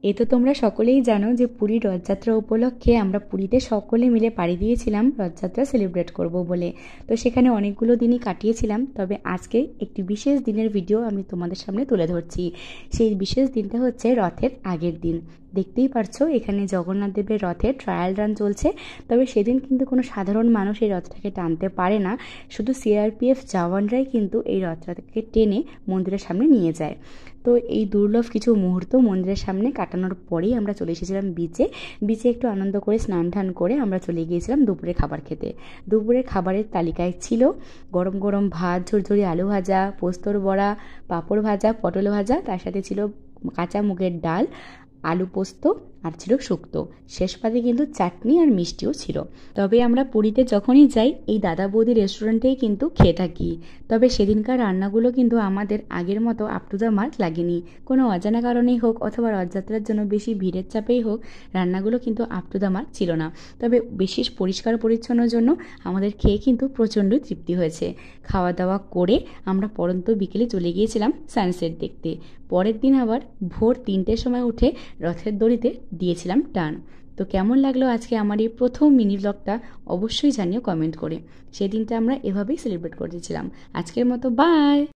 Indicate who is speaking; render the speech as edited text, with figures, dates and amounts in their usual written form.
Speaker 1: এ তো তোমরা সকলেই জানো যে পুরীর রথযাত্রা উপলক্ষে আমরা পুরীতে সকলে মিলে পাড়ি দিয়েছিলাম রথযাত্রা সেলিব্রেট করব বলে। তো সেখানে অনেকগুলো দিনই কাটিয়েছিলাম, তবে আজকে একটি বিশেষ দিনের ভিডিও আমি তোমাদের সামনে তুলে ধরছি। সেই বিশেষ দিনটা হচ্ছে রথের আগের দিন। দেখতেই পারছো এখানে জগন্নাথ দেবের রথের ট্রায়াল রান চলছে। তবে সেদিন কিন্তু কোনো সাধারণ মানুষ এই রথটাকে টানতে পারে না, শুধু সিআরপিএফ জওয়ানরাই কিন্তু এই রথটাকে টেনে মন্দিরের সামনে নিয়ে যায়। তো এই দুর্লভ কিছু মুহূর্ত মন্দিরের সামনে কাটানোর পরেই আমরা চলে এসেছিলাম বিচে। বিচে একটু আনন্দ করে স্নান টান করে আমরা চলে গিয়েছিলাম দুপুরে খাবার খেতে। দুপুরের খাবারের তালিকায় ছিল গরম গরম ভাত, ঝুরঝুরি আলু ভাজা, পোস্তর বড়া, পাঁপড় ভাজা, পটল ভাজা, তার সাথে ছিল কাঁচা মুগের ডাল, আলু পোস্ত, আর ছিল শুক্তো। শেষ পাতে কিন্তু চাটনি আর মিষ্টিও ছিল। তবে আমরা পুরীতে যখনই যাই এই দাদা বৌদি রেস্টুরেন্টেই কিন্তু খেয়ে থাকি। তবে সেদিনকার রান্নাগুলো কিন্তু আমাদের আগের মতো আপ টু দ্য মার্ক লাগেনি। কোনো অজানা কারণেই হোক অথবা রথযাত্রার জন্য বেশি ভিড়ের চাপেই হোক, রান্নাগুলো কিন্তু আপ টু দ্য মার্ক ছিল না। তবে বেশি পরিষ্কার পরিচ্ছন্নের জন্য আমাদের খেয়ে কিন্তু প্রচণ্ড তৃপ্তি হয়েছে। খাওয়া দাওয়া করে আমরা পরন্ত বিকেলে চলে গিয়েছিলাম সানসেট দেখতে। পরের দিন আবার ভোর 3টের সময় উঠে রথের দড়িতে দিয়েছিলাম টান। তো কেমন লাগলো আজকে আমার এই প্রথম মিনি ব্লগটা অবশ্যই জানিও কমেন্ট করে। সেদিনটা আমরা এভাবেই সেলিব্রেট করেছিলাম। আজকের মতো বাই।